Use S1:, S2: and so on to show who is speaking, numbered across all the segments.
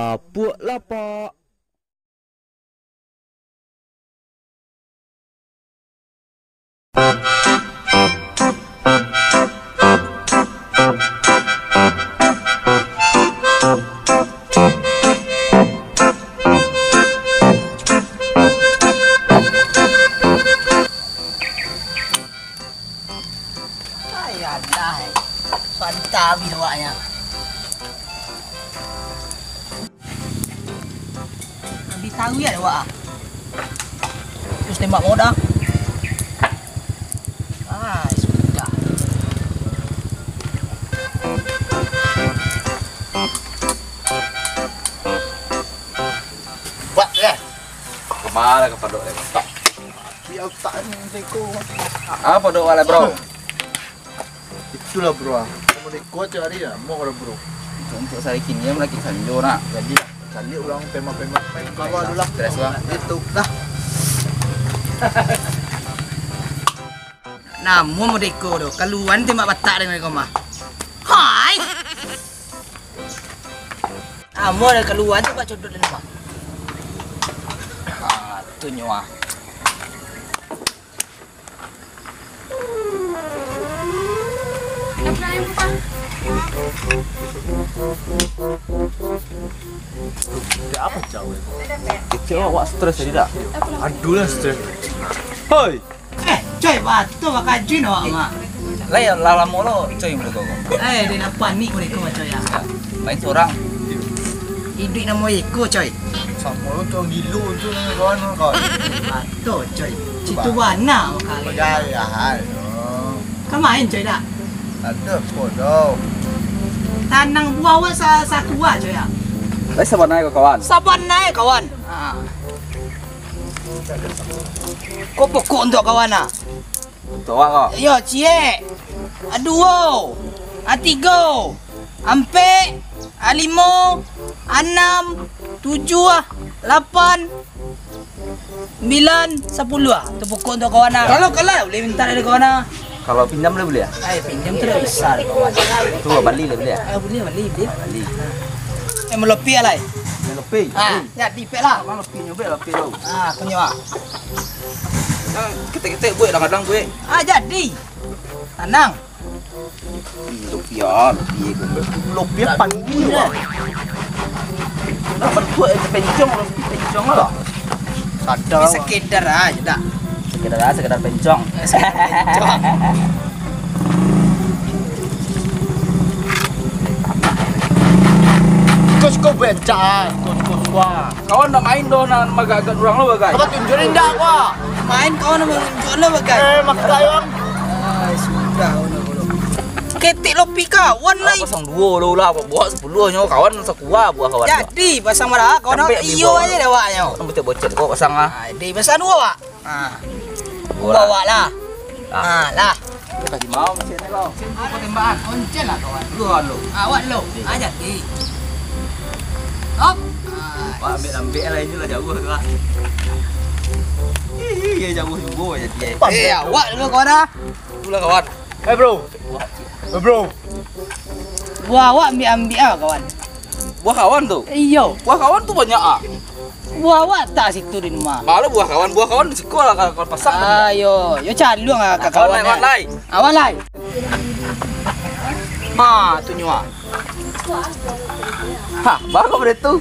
S1: Lapuk lapak.
S2: Ayalah, santai awaknya. Habis tahu ya awak. Terus tembak mau dah. Sudah.
S3: Buat ya.
S4: Kemana ke padok ya?
S3: Biar tak teko.
S4: Apa padok wala bro?
S3: Itulah bro. Kamu teko cari ya, mau orang bro.
S4: Untuk saya kini lagi sanjo nak.
S3: Jadi cari ulang pema-pema kawan dulu lah.
S4: Stres bang.
S3: Itu dah.
S2: Namu mau deko doh. Keluan tembak batak dengan kau mah. Hai. Namu ada keluan tu baca duduk dalam mah.
S4: Tu nyawa.
S3: Tidak apa jauh.
S4: Itu awak stres jadi tak?
S3: Aduh lah stres.
S4: Hoi.
S2: Coy, batu bakal jin awak mah.
S4: Lah ya lala molo coy mereka kok.
S2: Dia nak panik mereka macam ya.
S4: Main seorang.
S2: Hidup nama eko coy.
S3: Sama lu tu gilu tu dengan kawan.
S2: Batu coy. Citu warna makanya.
S3: Bergaya hal.
S2: Kau main coy dah.
S3: Ada bodoh.
S2: Tanang buah awak satu coy ya.
S4: Lah sabar naik kawan.
S2: Sabar naik kawan. Kau pokok untuk kawan ah.
S4: Untuk awak kok.
S2: Yo, cie. Dua. Tiga. Empat. Lima. Enam. Tujuh. Lapan. 9, 10 tu pokok untuk kawan ah. Kalau boleh minta dari kawan ah.
S4: Kalau pinjam boleh ya?
S2: Pinjam terus besar kawan.
S4: Tu balik boleh ya?
S2: Boleh.
S4: Balik.
S2: Melopi lah.
S4: Lebih.
S2: Ya dipek lah.
S4: Abang lebih nyoba lebih tau.
S2: Punya.
S4: Kita buat kadang-kadang buat.
S2: Jadi. Tenang.
S4: Rupiah.
S3: Lupiah panggil lah.
S4: Dapat buat pencong lah.
S3: Sadar.
S2: Tapi sekedar aja dah.
S4: Sekedar pencong.
S3: Kau becak, kau wah.
S4: Kawan nak main doh nak magagak orang lo bagai.
S3: Apa tunjukin dah wah?
S2: Main kawan nama jual lah bagai.
S3: Makai orang.
S2: Sudah ono. Ketik lopi kawan lah.
S4: Pasang dua lo lah, buat 10 nyo kawan sekuah buah kawan.
S2: Jadi pasang marah kawan iyo aja dah waknya.
S4: Kamu tak bocor kau pasang ah.
S2: Di pasang dua wak. Bawa lah. Lah.
S4: Kasih mau macam ni kau.
S2: Apa tembakan? Oncel lah kawan.
S4: Luan lo.
S2: Awak lo. Jadi. Hop.
S4: Wah ambil lah ini lah jauh tu lah. Iya jauh juga jadi.
S2: Awak dulu kawan ah.
S4: Itulah kawan.
S3: Bro. Bro.
S2: Buah awak ambil ah kawan.
S4: Buah kawan tu.
S2: Iyo.
S4: Buah kawan tu banyak ah.
S2: Buah awak tak situ di rumah.
S4: Malah buah kawan di sekolah kalau pasang.
S2: Ayo, yo calung ah ke kawan.
S4: Kawan lain.
S2: Awak lain. Tu nyua.
S4: Baru pada tu.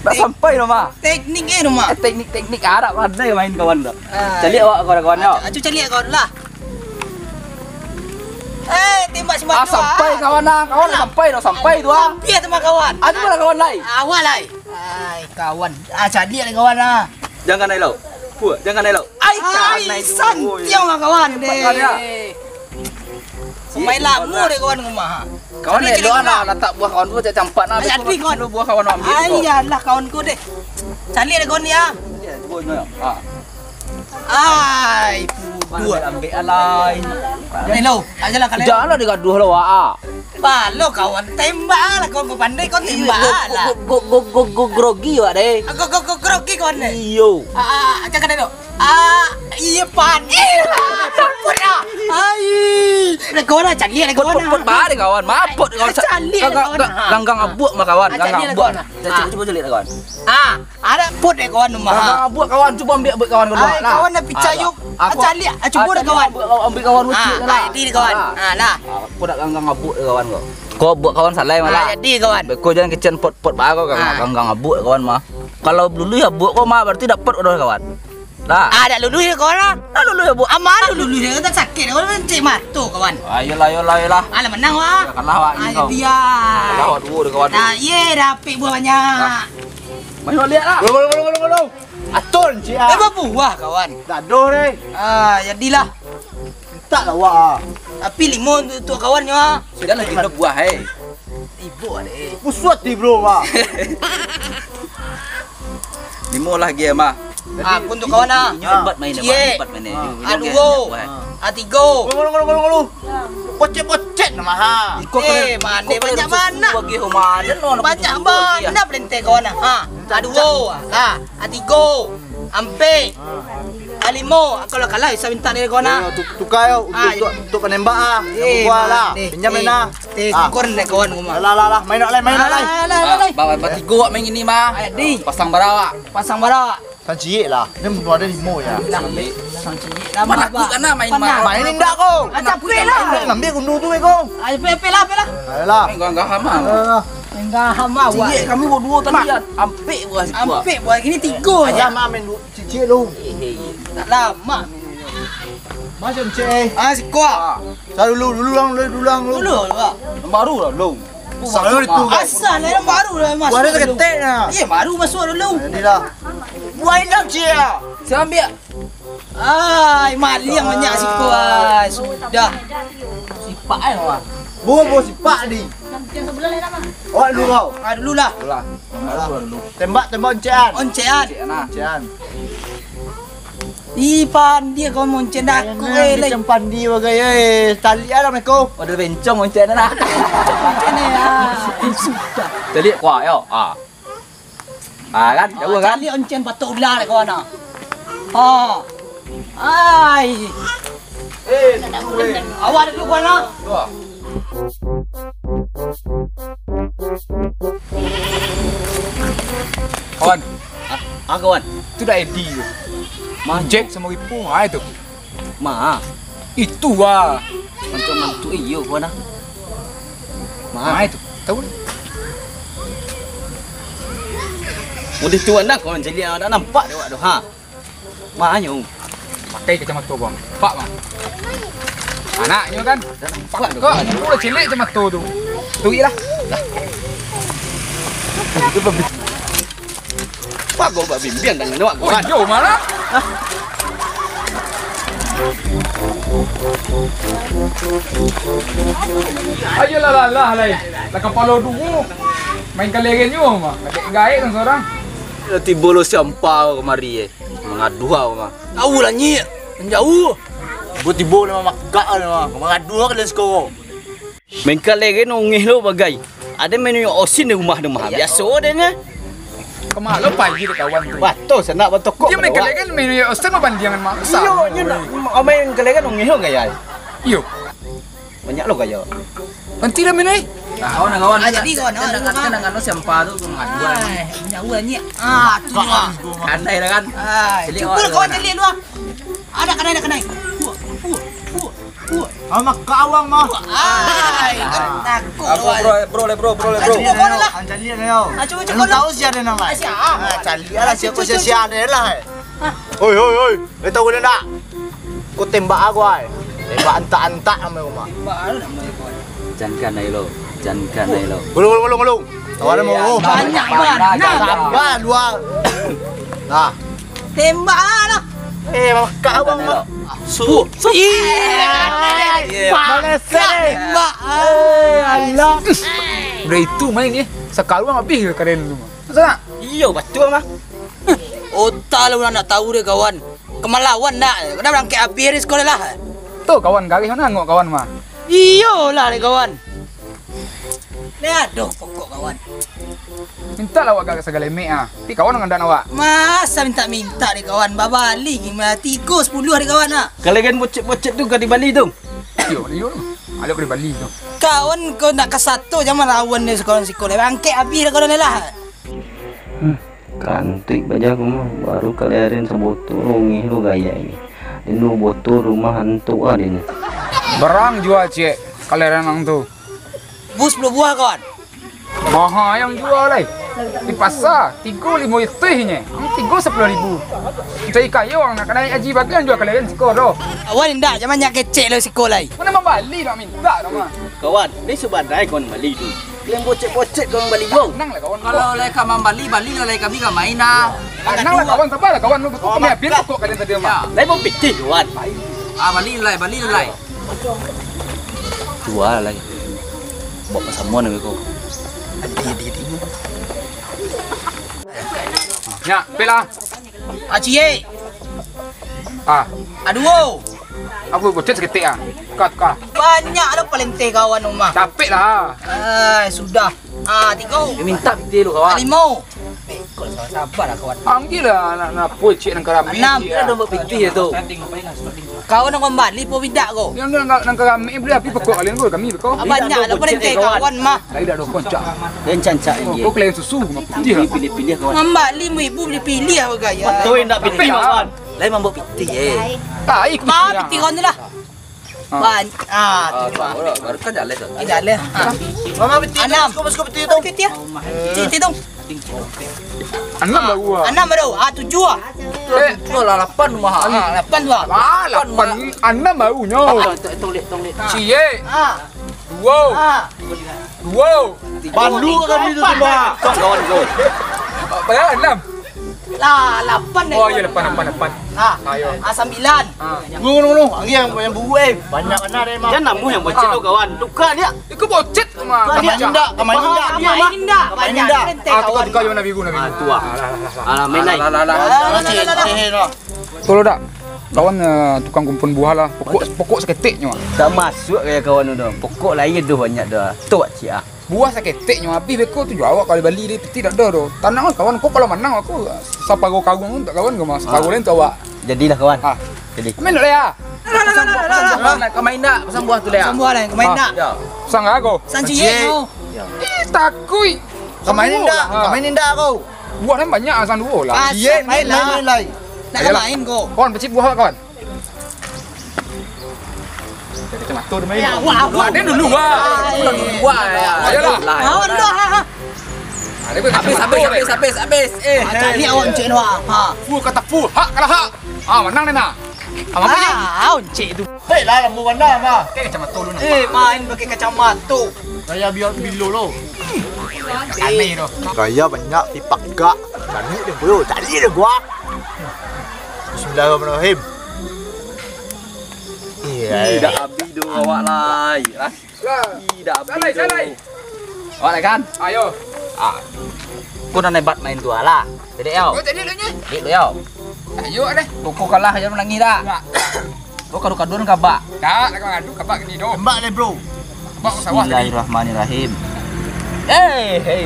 S4: Tak sampai rumah.
S2: Teknik rumah.
S4: Teknik Arab pandai main kawan tu. Cari awak kawan tu.
S2: Acu cari kawan lah. Tembak sembah tu.
S4: Sampai kawan sampai tu ah.
S2: Biar sama kawan.
S4: Ada mana kawan lain?
S2: Awak lain. Kawan. Cari ada kawan ah.
S4: Jangan naik laut. Jangan naik laut.
S2: Santiang lah kawan deh. Semai lamu deh kawan rumah.
S4: Kawan naik doa lah, letak buah kawan tu campak nak.
S2: Jadi kawan
S4: buah kawan ambil.
S2: Ayalah kawan ku deh. Cari ada kawan dia.
S4: Dua ambil alai.
S2: Ni lo, aja lah kalian.
S4: Janganlah digaduh lah wak.
S2: Balo kawan tembak lah kawan kau pandai kau tembak lah.
S4: Go grogi wak deh.
S2: Kau grogi kawan deh.
S4: Iyo.
S2: Jangan deh lo. Iya pan. Sampun ah. deh kawan, cari deh kawan.
S4: Pot bah deh kawan. Mapot kawan.
S2: Cari deh kawan.
S4: Ganggang abuk mah kawan.
S2: Cari
S4: Ganggang
S2: deh
S4: abuk.
S2: kawan.
S4: Coba jelit kawan.
S2: Ada pot deh kawan rumah.
S4: Ganggang abuk kawan. Coba ambil kawan kedua.
S2: Kawan nak picayuk. Cari, coba deh kawan.
S4: Ambil kawan lucik lah.
S2: Jadi deh kawan. Nah.
S4: Pot ganggang abuk kawan kau. Kau buat kawan salai malah.
S2: Jadi kawan.
S4: Kau jangan kecen pot bah kau ganggang abuk kawan mah. Kalau dulu ya abuk kau mah berarti dapat udah kawan. Lah.
S2: Ada lulu ya kawan.
S4: Dulu ya bu.
S2: Aman lulu dia kita sakit. Kawan mencik matu kawan.
S4: Ayolah.
S2: Alah menang wah.
S4: Kalah wah ini kau.
S2: Dia.
S4: Kalah dulu kawan.
S2: Nah, ye dapat buah banyak.
S4: Main lihat lah.
S3: Belum. Aton cik ah.
S2: Apa buah kawan?
S3: Dadoh deh.
S2: Jadilah.
S3: Tak lah wah.
S2: Tapi limon tu kawannya.
S4: Sudah lagi ada buah
S2: Ibu ada.
S3: Pusat di bro wah.
S4: Limo lah game mah.
S2: Untuk kawan
S4: Hebat main hebat main.
S2: Aduh. Atigo.
S3: Ngulu. Pocet nama ha.
S2: Mana banyak mana?
S4: Bagi mana?
S2: Banyak mana berhenti kawan Aduh. Atigo. Ampe. Alimo. Kalau kalah bisa minta ni kawan
S3: Tukar untuk penembak ah. Buah lah. Pinjam mana?
S2: Kurang deh kawan rumah.
S3: Lah. Main nak lain.
S4: Bawa batigo main ini mah.
S2: Di.
S4: Pasang barawak.
S2: Pasang bara.
S3: Sancik lah. Ni ada limo ya.
S4: Mana aku kan main mah.
S3: Mainin dak kau.
S2: Capek lah.
S3: Ngambil kundu tu kau.
S2: Ayo pe lah.
S3: Ayolah.
S4: Main ganggang hama.
S2: Enggak hama wah.
S4: Cik kami berdua tadi ampe buah sikit.
S2: Ampe buat gini 3
S3: Ayah mah main cicik lu.
S2: Tak lama.
S3: Macam cik.
S2: Si kuat.
S3: Dulu lang.
S2: Dulu lah.
S4: Baru lah long.
S3: Salah itu.
S2: Asal lah baru lah masuk.
S3: Buah dia ketek nah.
S2: Ya baru masuk dulu.
S3: Jadilah. Buah nak cik.
S4: Saya ambil.
S2: Mali yang banyak si kuat. Sudah. Sipak wah.
S3: Buah sipak di. Awak dulu kau.
S2: Dulu lah.
S3: Tembak cian.
S2: Oncean.
S3: Cian.
S2: Ipan dia kau moncen aku
S3: Macam pandi bagai tali ada mereka.
S4: Ada bencong macam mana?
S2: Ini sudah.
S4: Jadi kuah yo. Kan, jauh kan?
S2: Kali oncen patok ular kau nak. Ai. Awak dulu kau nak.
S1: Kawan,
S4: Kawan.
S1: itu dah Eddie tu. Jack sama Ipu, itu.
S4: Ma.
S1: Itu lah.
S4: Mantu iyo kawan.
S1: Itu. Tahu ni?
S4: Udah tua nak kawan jadi ada nampak dia tu Mahanya.
S1: Pakai kacamata bang. Pak bang. Anaknya kan.
S4: Nampak tu.
S1: Kau udah cilik kacamata tu. Tui lah.
S4: Pak kau buat bimbing dengan awak kawan.
S1: Yo malah. Ayolah lah. Lah kepala dulu. Main kalian nyo mah. Gaik kan seorang.
S4: Tiba lo siapa kemari mengadu mah.
S2: Tahu lah nyi. Jauh.
S3: Buat tiba nama makak nama. Mengadu kalian sekarang.
S4: Main kalian ngeh lo bagai. Ada menu osin di rumah mah. Biasa adanya.
S1: Kemana lo pagi dek kawan tu.
S4: Bato sana bato kok.
S1: Dia main kalian kan menu Austin mah bandiangan maksa.
S4: Iyo, main kalian ngeh lo gaya.
S1: Iyo.
S4: Banyak lo gaya.
S1: Nanti dah main ni.
S4: Kawan.
S2: Jadi kawan.
S4: Dengan lo siapa tu pengaduan.
S2: Jauh lah nyi. Tu lah.
S4: Andai lah kan.
S2: Cuba kawan cari lu. Ada kanai.
S3: Makak awang mah.
S2: Takut.
S4: Bro.
S3: Cali ada yo.
S2: Cuba
S3: Belum tahu siapa nama. Cali ada siapa ada lah. Oi. Kita boleh tak? Kau tembak aku ay. Tembak antak nama rumah.
S4: Jangan lo.
S3: Gulung. Tahu mau.
S2: Banyak.
S3: Tambah dua. Nah.
S2: Tembak lah.
S3: Makak awang mah.
S2: Malaysia. Tembak.
S3: Allah.
S1: Udah itu main ni. Sekarang habis ke kalian tu mah. Masa?
S4: Iyo betul mah.
S2: Otak lu nak tahu deh kawan. Kemalawan nak. Kena berangkat habis sekolah lah.
S1: Tu kawan garis mana ngok kawan mah.
S2: Iyalah deh kawan. Ni aduh pokok kawan.
S1: Minta lah awak garis segala mek ah. Tapi kawan dengan dan awak.
S2: Masa minta deh kawan. Babalik 3 10 deh kawan nak.
S4: Kalian bocet tu ke di Bali tu?
S1: Yo. Ada aku di Bali tu.
S2: Kawan kau nak ke satu jangan lawan dia sekolah-sekolah. Bangkit habis dah kau dah lah.
S5: Kantik baja aku mah baru kalian sebotol ngih lu gaya ini. Ini botol rumah hantu ini.
S1: Barang jual cik. Kalian orang tu.
S2: Bus 10 buah kawan.
S1: Mahal yang jual lai. Di pasar 3-5 nya. 3-10,000. Cari kayu orang nak naik haji bagian jual kalian sekolah.
S2: Awan ndak jangan nyak kecek lah sekolah.
S1: Mana mau Bali nak minta dah mah.
S5: Kawan, ni subadai kawan Bali tu. Kalian bocet-bocet kawan Bali gong.
S1: Nang lah kawan.
S4: Kalau lai kami Bali lai kami ka main dah.
S1: Nang lah kawan sabar lah kawan. Kami habis pokok kalian tadi mah.
S5: Lai mau pitih kawan.
S4: Bali lai. Jual lai. Bawa pasamuan ni kau.
S1: Ya, bela.
S2: Acie. Aduh.
S1: Aku bocet seketik ah. Kat.
S2: Banyak dah pelente kawan rumah.
S1: Capek lah.
S2: Sudah. 3.
S5: Minta pitih lu kawan.
S2: 5. Kau sabar lah kawan.
S1: Anggilah nak pocet nang kerami.
S2: 6.
S5: Ada mau pitih tu.
S2: Kawan nak kembali po bidak kau.
S1: Yang nang kerami boleh api pokok kalian kau kami kau.
S2: Banyak dah pelente kawan mah.
S1: Lagi dah 2 koncak.
S5: Dan cancak ini.
S1: Kau kalian susu mah putih lah.
S5: Pilih-pilih kawan.
S2: Kembali ibu boleh pilih apa gaya.
S5: Betul nak pitih kawan. Lai mau pitih
S1: Tak ikut.
S2: Piti kau ni lah.
S4: Baru kan jalan tu.
S2: Tidak lah.
S3: Mama peti.
S2: 6.
S3: Suka peti tu.
S2: Piti ya. Piti dong.
S1: 6 baru ah.
S2: 6 baru. 7 ah.
S4: Tu lah 8 mahal.
S2: 8 tu ah.
S1: 8 6 barunya.
S5: Tolek.
S1: Cie. 2.
S3: Bandu kami tu tembak.
S5: Kawan kau.
S1: Bayar 6.
S2: Lah 8 dah.
S1: Oh ya 8. Ayo.
S2: 9.
S3: Nung. Angin yang buat. Banyak mana dia mah.
S5: Jangan namu yang bocet tu kawan. Tukar dia.
S1: Ikut bocet mah.
S3: Dia indak, kamai indak.
S2: Main indah. Banyak pelente kawan.
S1: Tukar yang biru.
S5: Tu ah. Alah main naik.
S1: Tolong dak. Kawan tukang kumpul buah lah. Pokok seketiknya.
S5: Tak masuk kayak kawan tu. Pokok lain tu banyak dah. Tu cik ah.
S1: Buah seketiknya habis beko tu jawab kali Bali dia peti tak ada tu. Tanang kawan kau kalau menang aku siapa kau kagum tak kawan kau mas. Kagum lain tu awak.
S5: Jadilah kawan. Jadi.
S1: Main tak ya?
S4: Nak kau main dah pasang buah tu dah.
S2: Semua lah kau main tak.
S1: Sang aku.
S2: Sanci ye.
S1: Takui.
S3: Kamai indak kau.
S1: Buah lain banyak asal dua lah.
S3: Ye, main lah.
S2: Nak main kau.
S1: Kawan pecik buah kawan. Kacamata dia main.
S2: Wah,
S1: dia dulu wah.
S4: Buah.
S1: Ayolah.
S2: Kawan dah.
S1: Ada kau
S4: Habis.
S2: Cari awak cik tu ah.
S1: Full kata full. Hak kalah hak. Menang dia nak. Apa punya?
S2: Cik tu.
S3: Baik lah lampu mana mah.
S1: Kacamata lu nak.
S2: Main pakai kacamata.
S3: Gaya biar bilo lo.
S1: Aneh tu.
S3: Gaya banyak tipak gak. Banyak dia bro. Cari dia gua. Bismillahirrahmanirrahim.
S4: Tidak habis tu awak lai. Tidak habis.
S1: Salai.
S4: Awak lai kan?
S1: Ayo.
S4: Kau nak nebat main tu lah. Jadi
S1: Kau jadi lu nya.
S4: Dik lu
S1: Ayo deh.
S4: Kau kalah jangan menangis dah. Kau kadu-kaduan kabak.
S1: Tak, nak ngadu kabak ni doh.
S3: Tembak deh bro.
S1: Kabak sawah tadi.
S4: Bismillahirrahmanirrahim.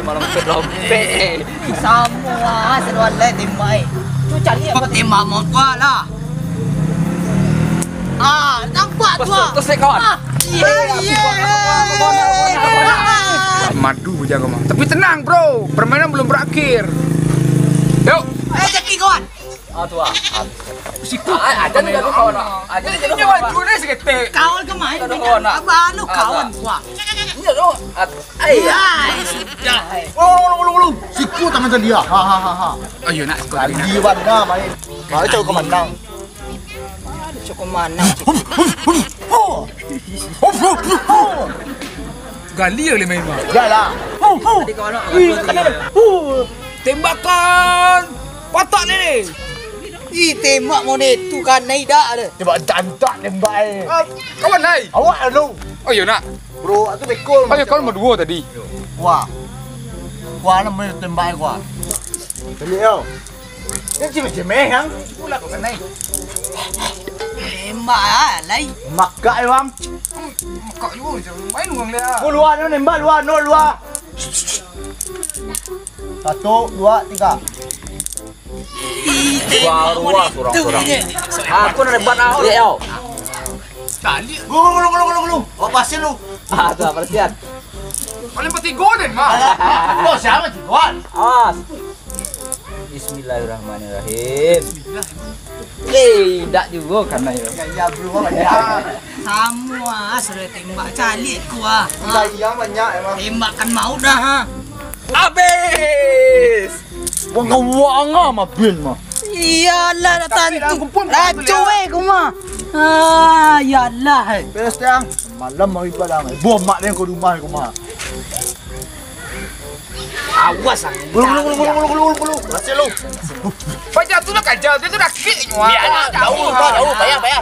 S4: Malam lompet.
S2: Semua seruan lain tembak. Tu cari apa tembak mau gua lah. Nampak tu.
S4: Terus kawan.
S1: Madu jaga mah. Tapi tenang bro, permainan belum berakhir. Yuk.
S2: Jadi kawan.
S4: Tu ah.
S1: Siku.
S4: Aja ni kau kawan. Aja ni
S1: Dia maju ni seketik.
S2: Kawan ke main? Apa lu kawan gua?
S4: Ni tu.
S2: Sudah.
S3: Belum. Siku tangan dia. Ha.
S1: Ayo nak sekolah.
S3: Di mana main. Mau coba kemana?
S2: Cukup mana?
S1: Gali oleh main mah.
S3: Jalah.
S4: Tadi kawan nak.
S1: Tembakan. Patak ni.
S2: Tembak mau ni tu kan naik dah ada.
S3: Tembak jantak tembak.
S1: Kawan hai.
S3: Awak lu.
S1: Ayo nak.
S3: Bro, itu bekol.
S1: Ayo kawan berdua tadi.
S3: Wah. Wah, namanya tembak gua. Tadi yo. Ini cemeh-cemeh yang.
S1: Pula kau naik.
S2: Tembak lai.
S3: Mak gak bang.
S1: Kau juga main uang dia.
S3: Gua luar ni nembak luar, no luar. 1, 2, 3.
S4: Wah, surang. Aku nak nebat aku. Dia
S1: tali.
S3: Gulung. Oh, pasin lu.
S4: Ah, tuh perhatian.
S1: Paling pati golden mah.
S3: Oh, siapa tikuan?
S4: Ah. Bismillahirrahmanirrahim. Tidak juga karena ya.
S3: Ya, belum banyak.
S2: Semua sudah tembak calik gua.
S3: Saya banyak emang.
S2: Tembakan mau dah ha.
S4: Habis.
S3: Wang mah bin mah.
S2: Iyalah tantu. Lah cuy gua mah. Ah, iyalah.
S3: Beres tiang. Malam mau ibadah. Buah mak dia ke rumah aku mah.
S2: Awas ah.
S3: Gulung. Masih lu.
S1: Pajak tu nak kajal dia tu dah kik nyua.
S3: Jauh. Bayar.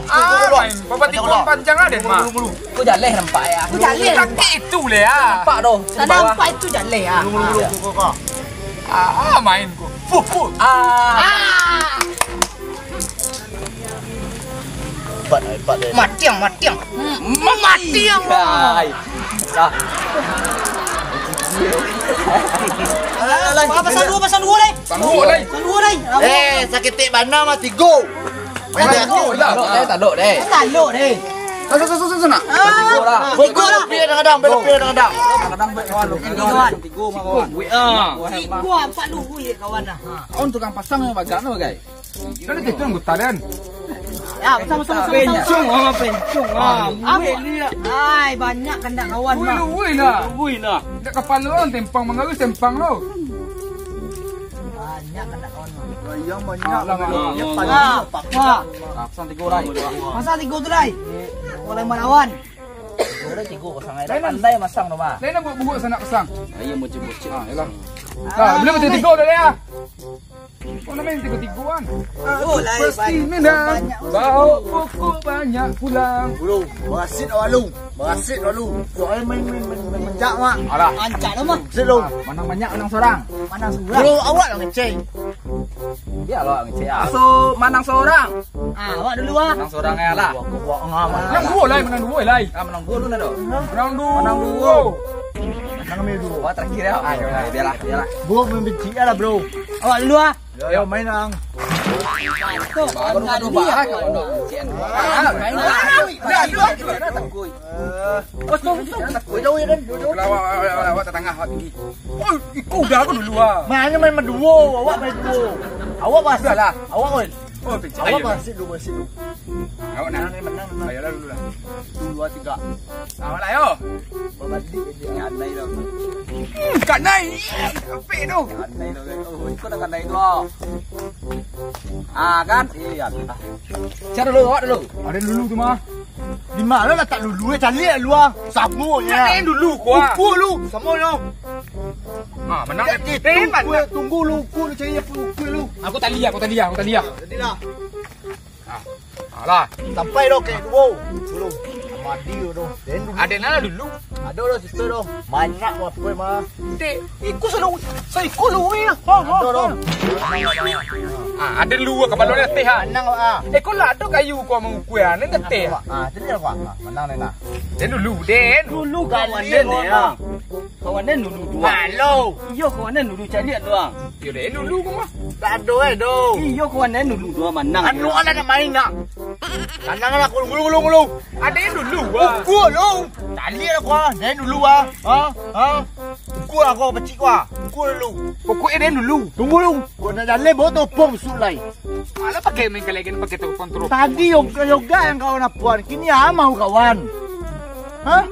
S1: Papa tikung panjang ada mah.
S4: Kau jaleh nampak ya.
S2: Aku jalan.
S1: Kaki itu le ya.
S4: Nampak doh.
S2: Tak nampak itu jalan ya.
S3: Gulung.
S1: Ah, main ku. Fuh.
S4: Ah.
S3: Hebat deh.
S2: Matiang.
S4: Hai. Dah.
S2: Pasal dua leh.
S1: Sanggup lai.
S3: Sakit tik mana mah tigo.
S1: Sanggup lah.
S4: Tak dok deh.
S2: Taluk deh.
S1: Sana.
S4: Tigo lah.
S3: Tigo lah. Kadang-kadang.
S4: Kadang-kadang baik kawan. Tigo mah kawan.
S2: Gua apa dulu ya kawan ah.
S4: On tukang pasang yang bagan apa guys?
S1: Kan kita yang gutaran.
S2: Ya, sama-sama.
S4: Pencung ah.
S2: Ai, banyak kena kawan mah.
S1: Wui lah. Dak kepala orang tempang mengarus tempang lo.
S2: Banyak kena kawan mah.
S3: Yang
S2: Wah.
S4: Pasang tigo lah.
S2: Masa tiga tu lai. Oleh manawan.
S4: Tigo tigo pasang air. Pandai masang tu mah.
S1: Lain nak buat sana pasang.
S4: Ayo bocil-bocil.
S1: Ah, yalah. Ah, boleh betul tiga dah ya. Kau nak main tiga-tiguan.
S2: Oh, lai
S1: Pasti minat. Bawa buku banyak pulang.
S3: Gulung. Berasit walu. Soalnya main menjak mak.
S1: Alah.
S2: Ancak nama.
S3: Silung.
S4: Menang banyak menang seorang.
S2: Mana surang.
S3: Gulung awak lah ngecek.
S4: Ya lo ngecek. So menang seorang.
S2: Ah, awak dulu ah.
S4: Menang seorang ya lah.
S3: Wah ngaman.
S1: Menang dua lai, menang dua lai.
S4: Ah menang dua dulu dah.
S1: Menang dua.
S3: Nang ambil dulu.
S4: Wah terakhir ya. Ayo biarlah.
S3: Gua membenci lah bro.
S2: Awak dulu ah.
S3: Yo main nang.
S2: Tu.
S4: Baru lupa kau dok. Main
S1: Awak tetangga awak tinggi. Oh, ikut dah aku dulu ah.
S3: Mainnya main duo, awak main duo. Awak masih
S1: lah.
S3: Awak oi.
S1: Oh, pencet.
S3: Awak masih dulu.
S1: Awak nak menang. Ayolah dulu lah.
S3: 2 3.
S1: Awak lah yo.
S3: Babadi dia andai dah.
S1: Kat naik. Apik tu.
S4: Andai tu. Oh, ikut dah andai tu. Ah kan? Iya. Cara dulu awak dulu.
S1: Ada dulu tu mah.
S3: Di mana lah tak dulu cari luar. Sabu
S1: Nak
S3: ya.
S1: dulu kuah.
S3: Ukur lu, sama lu.
S1: Ah, menang
S3: Jadi
S1: ten mana?
S3: tunggu lu ukur cari apa ukur lu.
S1: Aku tak lihat.
S3: Jadilah.
S1: Alah.
S3: Sampai dah ke duo. Belum. Mandi tu. Dan dulu.
S1: Ada nala dulu.
S3: Ada dah situ dah. Banyak apa mah.
S1: Dek, ikut selalu. Saya ikut lu ya.
S3: Ada dah.
S1: Ah, ada dulu kepala dia teh ah.
S3: Menang ah.
S1: Kau lah tu kayu kau mengukui ah, ni teh.
S3: Ah, jadi apa? Menang ni nak.
S1: Den dulu, Den.
S4: Dulu kawan dia ni ah. Kawan dia dulu dua.
S3: Halo.
S4: Iyo kawan dia dulu cari doang.
S1: Yo Den dulu kau mah.
S3: Tak ada do.
S4: Iyo kawan dia dulu dua menang.
S3: Anu ada nak main nak. Kandang nak gulung.
S1: Ada yang dulu ah.
S3: Ukur lu. Tali aku ah. Dan dulu ah. Ha? Ukur aku pecik aku. Ukur lu.
S1: Pokoknya Den dulu.
S3: Tunggu lu. Kau nak jalan bodoh pom sulai.
S1: Malah pakai main lagi pakai tu kontrol.
S3: Tadi yoga yang kawan apuan. Kini mau kawan. Hah?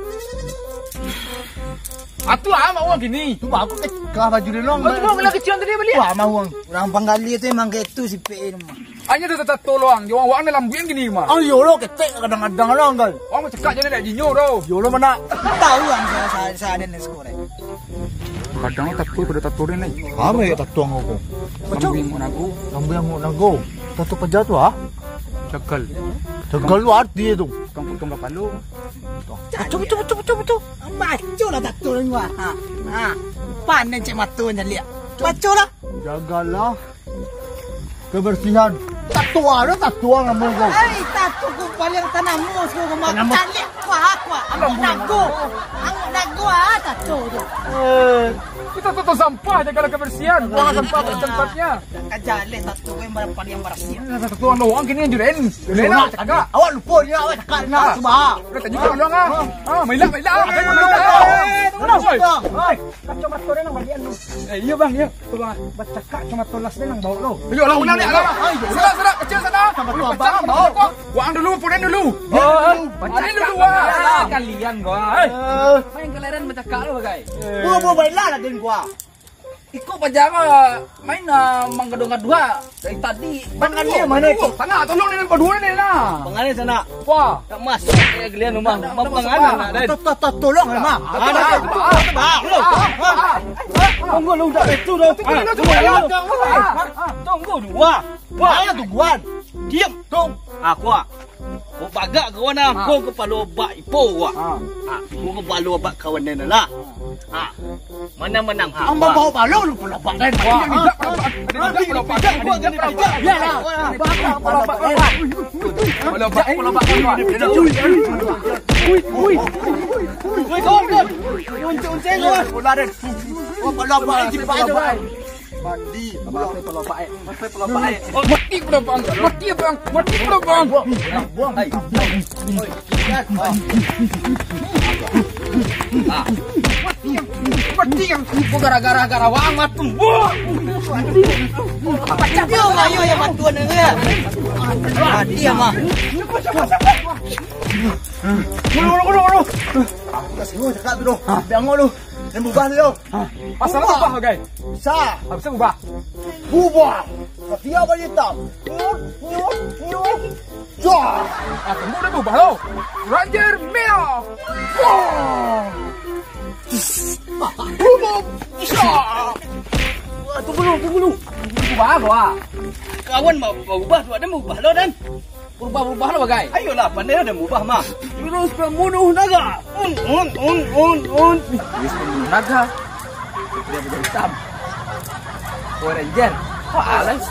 S1: Atu mau orang gini.
S3: Tu aku ke baju dia long.
S1: Tu mau kecil tadi beli.
S3: Wah mau orang.
S2: Orang Panggali tu memang gitu si PE mah.
S1: Hanya tu tetap tolong. Yang orang dalam buang gini mah.
S3: Oh yo lo ketek kadang-kadang long kan.
S1: Orang cakap je nak jinyo tu.
S3: Yo lo mana?
S2: Tahu kan saya ada ni skor.
S1: Kadang tak tahu pada tatorin ni.
S3: Apa ya tatuang aku?
S1: Macam yang mana aku
S3: Lambu yang mau nago. Tatu peja tu ah.
S1: cekal.
S3: Tegal lu arti tu.
S1: Potong palu.
S2: Betul. Baca lah tak turun gua. Ha. Pandai cek matu dan lihat. Baca lah.
S3: Jagalah kebersihan. Tatua ada tatua ngomong kau.
S2: Ai, tatu ku paling tanammu semua kau makan lihat. Aqua. Ang nago tato tu.
S1: Kita tutup sampah, jaga kebersihan, buang sampah pada tempatnya.
S2: Kajale tato ko yung marapan yang marasnya.
S1: Tuan doang kini yang juren. Juren lah, agak.
S3: Awak lupa ni awak cakap nak subah.
S1: Kita juga doang ah. Mailak.
S2: Kacamata rin ang bagian mo.
S1: Iya bang, iya. Tu bang, baca kacamata las dia nang bawa lo. Ayo lah, ulang ni. Sana, kecil sana. Pecah bawa. Buang dulu, punin dulu. Punin dulu wah. Kalian gua. Main kelaran bercakap lo bagai.
S3: Buah baiklah lah den gua.
S4: Iko pajaga main manggadong dua dari tadi.
S3: Pangannya mana itu?
S1: Sana, tolong ni berdua ni lah.
S3: Pangannya sana.
S1: Wah.
S3: Tak masuk kayak gelian rumah. Pangannya nak den. Tolong lah mak. Tunggu lu dah itu dah. Tunggu dua. Wah, tu guan. Diam, tong. Aku Kau bagak kawan aku kepala obat ipo wak. Aku kepala obat kawan ni lah. Mana menang? Amba bawa balok lu pula obat dan. Mandi. Mati pelopang. Buang. Mati yang gara-gara wang matung.
S2: Pacak dia ngayo yang bantuan ni. Dia mah.
S3: Ulu. Aku dah semua cakap tu doh. Biang lu. Dan bubah tu.
S1: Pasal apa guys?
S3: Sa.
S1: Apa sih ubah?
S3: Bubah. Setiap hari hitam. Jom.
S1: Tunggu dah ubah lo. Ranger merah. Tunggu lu. Ubah apa?
S3: Kawan mau ubah tu ada ubah lo dan.
S4: Berubah lo bagai.
S3: Ayolah pandai ada ubah mah. Terus pembunuh naga. Un.
S4: Naga. Dia menjadi hitam. Power Ranger. Alas.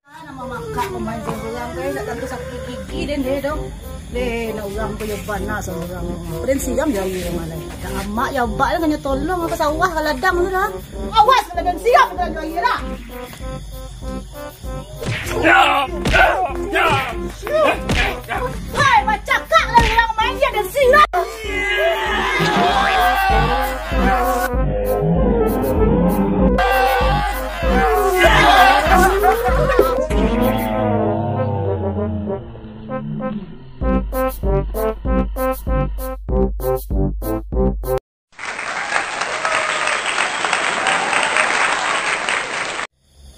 S6: Nama makak pemain orang kaya tak tentu sakit gigi dan dia dong. Le, nak orang punya bana seorang. Pren siam jadi mana? Tak amak ya bak lah kena tolong apa sawah kalau ladang tu dah. Awas kalau dan siap dah lagi lah. Hai, macam kak lah orang main dia dan siap.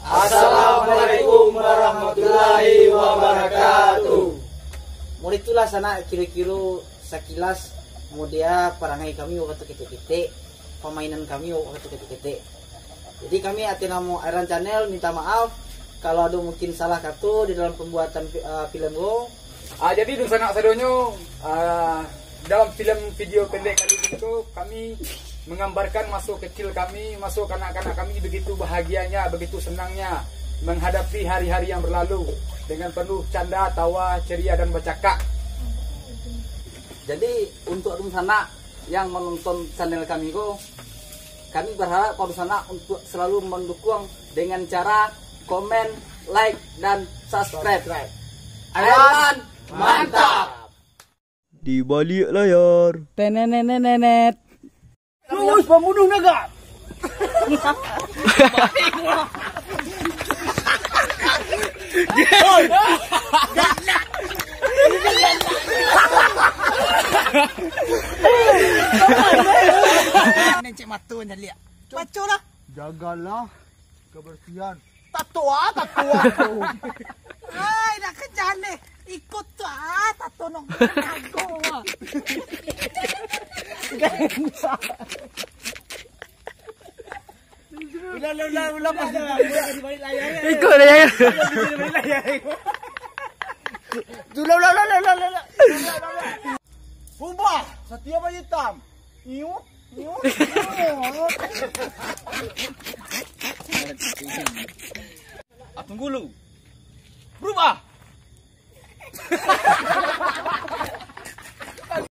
S3: Assalamualaikum warahmatullahi wabarakatuh.
S2: Murid itulah sana kira-kira sekilas mudia perangai kami waktu kete-kete, permainan kami waktu kete-kete. Jadi kami Atinamo Iron Channel minta maaf kalau ada mungkin salah kata di dalam pembuatan film Go.
S1: Jadi di sana sadonyo dalam film video pendek kali itu kami menggambarkan masa kecil kami, masa kanak-kanak kami begitu bahagianya, begitu senangnya menghadapi hari-hari yang berlalu dengan penuh canda, tawa, ceria dan bercakap.
S4: Jadi untuk sana yang menonton channel kami Go, kami berharap kalau sana untuk selalu mendukung dengan cara komen, like dan subscribe. Iron mantap.
S5: Di balik layar.
S6: Tenenenenet.
S3: Terus pembunuh naga.
S2: Nencik mata dah lihat. Baca lah.
S3: Jagalah kebersihan.
S2: Tato. Hai, nak kejar ni. Ikut tu tato nong. Nago. Ulah pas dah. Di balik layar.
S6: Ikut dia.
S3: Ulah. Bubah. Setiap hari hitam. Nyut.
S4: Tunggu lu. Berubah.